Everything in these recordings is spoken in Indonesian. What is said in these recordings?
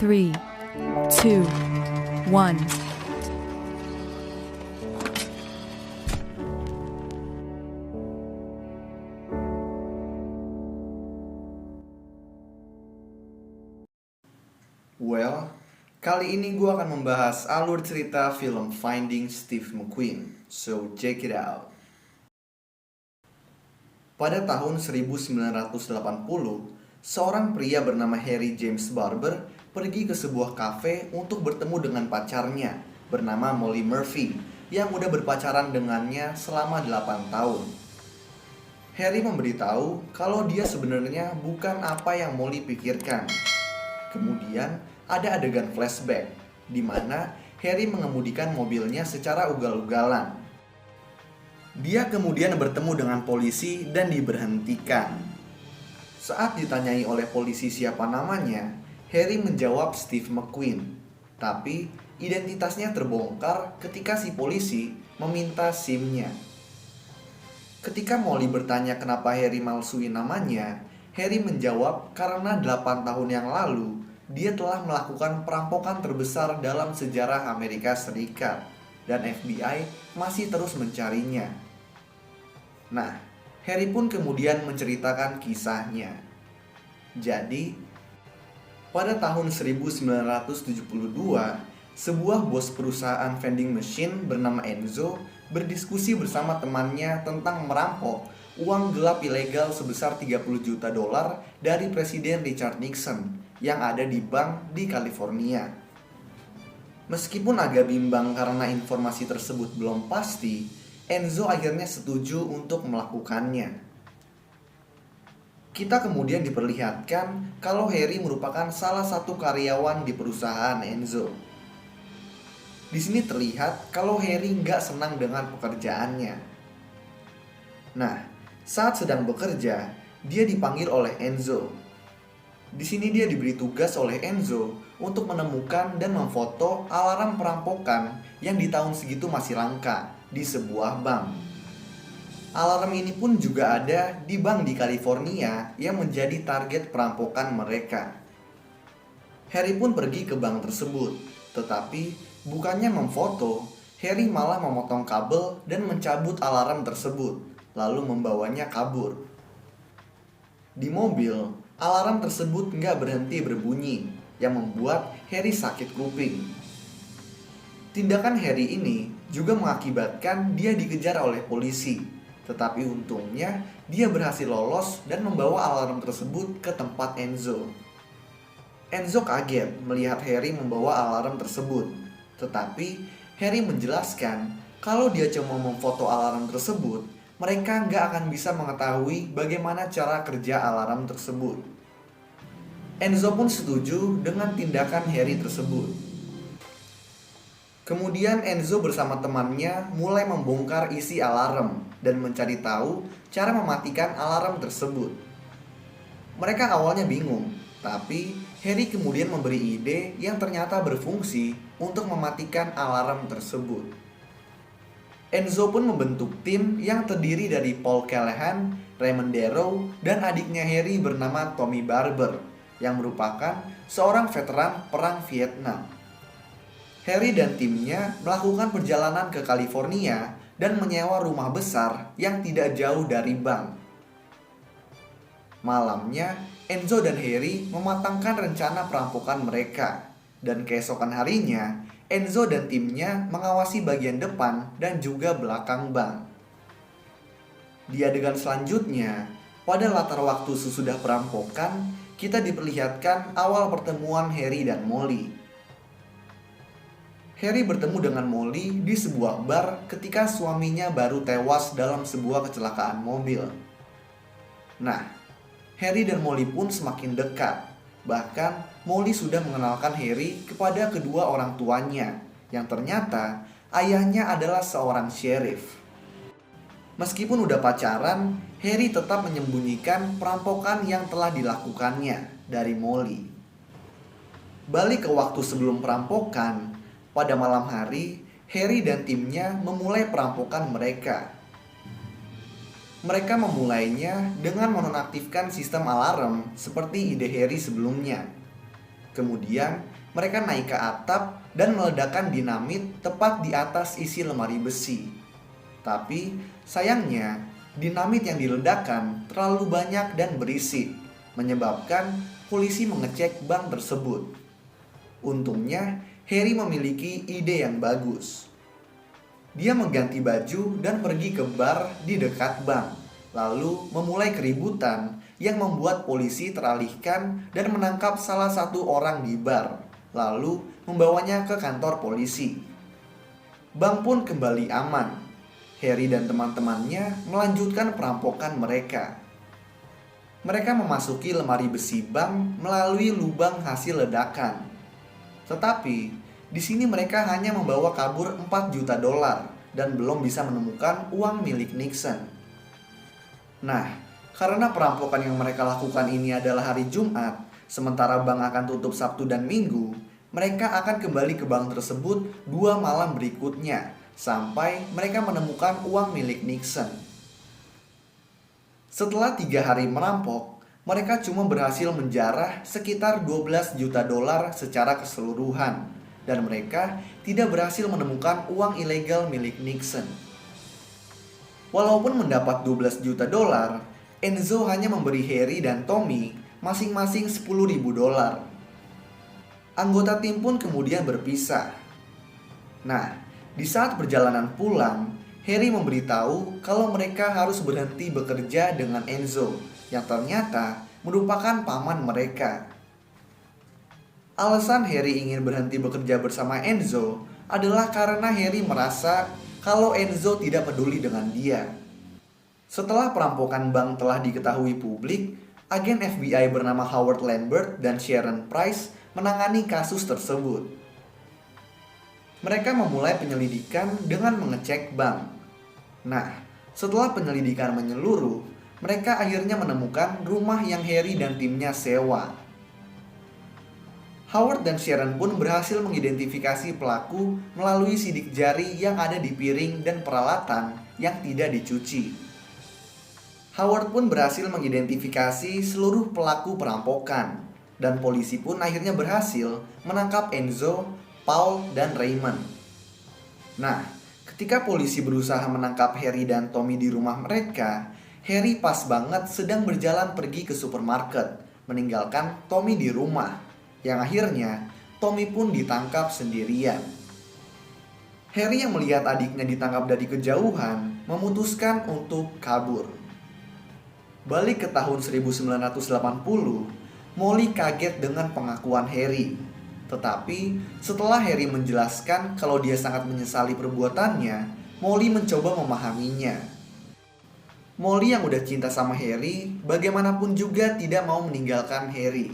3, 2, 1. Well, kali ini gue akan membahas alur cerita film Finding Steve McQueen. So, check it out. Pada tahun 1980, seorang pria bernama Harry James Barber pergi ke sebuah kafe untuk bertemu dengan pacarnya bernama Molly Murphy yang udah berpacaran dengannya selama 8 tahun. Harry memberitahu kalau dia sebenarnya bukan apa yang Molly pikirkan. Kemudian ada adegan flashback di mana Harry mengemudikan mobilnya secara ugal-ugalan. Dia kemudian bertemu dengan polisi dan diberhentikan. Saat ditanyai oleh polisi siapa namanya, Harry menjawab Steve McQueen. Tapi identitasnya terbongkar ketika si polisi meminta SIM-nya. Ketika Molly bertanya kenapa Harry malsuin namanya, Harry menjawab karena 8 tahun yang lalu dia telah melakukan perampokan terbesar dalam sejarah Amerika Serikat dan FBI masih terus mencarinya. Nah, Harry pun kemudian menceritakan kisahnya. Jadi, pada tahun 1972, sebuah bos perusahaan vending machine bernama Enzo berdiskusi bersama temannya tentang merampok uang gelap ilegal sebesar 30 juta dolar dari Presiden Richard Nixon yang ada di bank di California. Meskipun agak bimbang karena informasi tersebut belum pasti, Enzo akhirnya setuju untuk melakukannya. Kita kemudian diperlihatkan kalau Harry merupakan salah satu karyawan di perusahaan Enzo. Di sini terlihat kalau Harry nggak senang dengan pekerjaannya. Nah, saat sedang bekerja, dia dipanggil oleh Enzo. Di sini dia diberi tugas oleh Enzo untuk menemukan dan memfoto alarm perampokan yang di tahun segitu masih langka di sebuah bank. Alarm ini pun juga ada di bank di California yang menjadi target perampokan mereka. Harry pun pergi ke bank tersebut, tetapi bukannya memfoto, Harry malah memotong kabel dan mencabut alarm tersebut, lalu membawanya kabur. Di mobil, alarm tersebut nggak berhenti berbunyi, yang membuat Harry sakit kuping. Tindakan Harry ini juga mengakibatkan dia dikejar oleh polisi, tetapi untungnya dia berhasil lolos dan membawa alarm tersebut ke tempat Enzo. Enzo kaget melihat Harry membawa alarm tersebut, tetapi Harry menjelaskan kalau dia cuma memfoto alarm tersebut, mereka nggak akan bisa mengetahui bagaimana cara kerja alarm tersebut. Enzo pun setuju dengan tindakan Harry tersebut. Kemudian Enzo bersama temannya mulai membongkar isi alarm dan mencari tahu cara mematikan alarm tersebut. Mereka awalnya bingung, tapi Harry kemudian memberi ide yang ternyata berfungsi untuk mematikan alarm tersebut. Enzo pun membentuk tim yang terdiri dari Paul Callahan, Raymond Darrow, dan adiknya Harry bernama Tommy Barber, yang merupakan seorang veteran perang Vietnam. Harry dan timnya melakukan perjalanan ke California dan menyewa rumah besar yang tidak jauh dari bank. Malamnya, Enzo dan Harry mematangkan rencana perampokan mereka, dan keesokan harinya, Enzo dan timnya mengawasi bagian depan dan juga belakang bank. Di adegan selanjutnya, pada latar waktu sesudah perampokan, kita diperlihatkan awal pertemuan Harry dan Molly. Harry bertemu dengan Molly di sebuah bar ketika suaminya baru tewas dalam sebuah kecelakaan mobil. Nah, Harry dan Molly pun semakin dekat. Bahkan Molly sudah mengenalkan Harry kepada kedua orang tuanya, yang ternyata ayahnya adalah seorang sheriff. Meskipun udah pacaran, Harry tetap menyembunyikan perampokan yang telah dilakukannya dari Molly. Balik ke waktu sebelum perampokan, pada malam hari, Harry dan timnya memulai perampokan mereka. Mereka memulainya dengan menonaktifkan sistem alarm seperti ide Harry sebelumnya. Kemudian mereka naik ke atap dan meledakkan dinamit tepat di atas isi lemari besi. Tapi sayangnya dinamit yang diledakkan terlalu banyak dan berisik, menyebabkan polisi mengecek bank tersebut. Untungnya Harry memiliki ide yang bagus. Dia mengganti baju dan pergi ke bar di dekat bank, lalu memulai keributan yang membuat polisi teralihkan dan menangkap salah satu orang di bar, lalu membawanya ke kantor polisi. Bank pun kembali aman. Harry dan teman-temannya melanjutkan perampokan mereka. Mereka memasuki lemari besi bank melalui lubang hasil ledakan. Tetapi di sini mereka hanya membawa kabur 4 juta dolar dan belum bisa menemukan uang milik Nixon. Nah, karena perampokan yang mereka lakukan ini adalah hari Jumat, sementara bank akan tutup Sabtu dan Minggu, mereka akan kembali ke bank tersebut 2 malam berikutnya, sampai mereka menemukan uang milik Nixon. Setelah 3 hari merampok, mereka cuma berhasil menjarah sekitar 12 juta dolar secara keseluruhan, dan mereka tidak berhasil menemukan uang ilegal milik Nixon. Walaupun mendapat 12 juta dolar, Enzo hanya memberi Harry dan Tommy masing-masing 10.000 dolar. Anggota tim pun kemudian berpisah. Nah, di saat perjalanan pulang, Harry memberitahu kalau mereka harus berhenti bekerja dengan Enzo, yang ternyata merupakan paman mereka. Alasan Harry ingin berhenti bekerja bersama Enzo adalah karena Harry merasa kalau Enzo tidak peduli dengan dia. Setelah perampokan bank telah diketahui publik, agen FBI bernama Howard Lambert dan Sharon Price menangani kasus tersebut. Mereka memulai penyelidikan dengan mengecek bank. Nah, setelah penyelidikan menyeluruh, mereka akhirnya menemukan rumah yang Harry dan timnya sewa. Howard dan Sharon pun berhasil mengidentifikasi pelaku melalui sidik jari yang ada di piring dan peralatan yang tidak dicuci. Howard pun berhasil mengidentifikasi seluruh pelaku perampokan, dan polisi pun akhirnya berhasil menangkap Enzo, Paul, dan Raymond. Nah, ketika polisi berusaha menangkap Harry dan Tommy di rumah mereka, Harry pas banget sedang berjalan pergi ke supermarket, meninggalkan Tommy di rumah, yang akhirnya Tommy pun ditangkap sendirian. Harry yang melihat adiknya ditangkap dari kejauhan memutuskan untuk kabur. Balik ke tahun 1980, Molly kaget dengan pengakuan Harry. Tetapi setelah Harry menjelaskan kalau dia sangat menyesali perbuatannya, Molly mencoba memahaminya. Molly yang udah cinta sama Harry, bagaimanapun juga tidak mau meninggalkan Harry.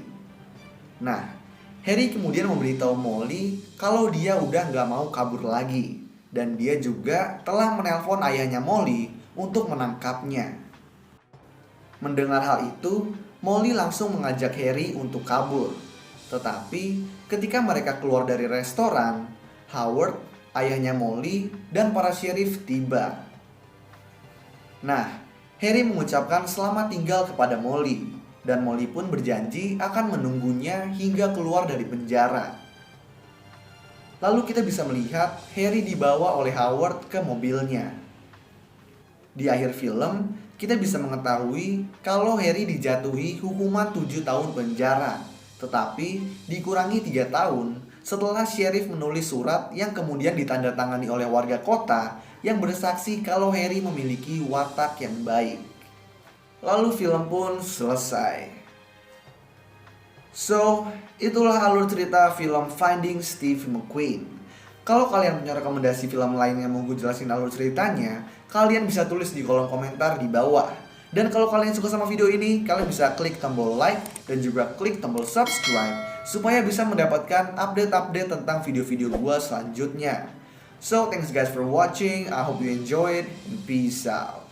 Nah, Harry kemudian memberitahu Molly kalau dia udah gak mau kabur lagi. Dan dia juga telah menelpon ayahnya Molly untuk menangkapnya. Mendengar hal itu, Molly langsung mengajak Harry untuk kabur. Tetapi ketika mereka keluar dari restoran, Howard, ayahnya Molly, dan para sheriff tiba. Nah, Harry mengucapkan selamat tinggal kepada Molly, dan Molly pun berjanji akan menunggunya hingga keluar dari penjara. Lalu kita bisa melihat Harry dibawa oleh Howard ke mobilnya. Di akhir film, kita bisa mengetahui kalau Harry dijatuhi hukuman 7 tahun penjara, tetapi dikurangi 3 tahun setelah sheriff menulis surat yang kemudian ditandatangani oleh warga kota yang bersaksi kalau Harry memiliki watak yang baik. Lalu film pun selesai. So, itulah alur cerita film Finding Steve McQueen. Kalau kalian punya rekomendasi film lain yang mau gue jelasin alur ceritanya, kalian bisa tulis di kolom komentar di bawah. Dan kalau kalian suka sama video ini, kalian bisa klik tombol like dan juga klik tombol subscribe supaya bisa mendapatkan update-update tentang video-video gue selanjutnya. So, thanks guys for watching. I hope you enjoyed and peace out.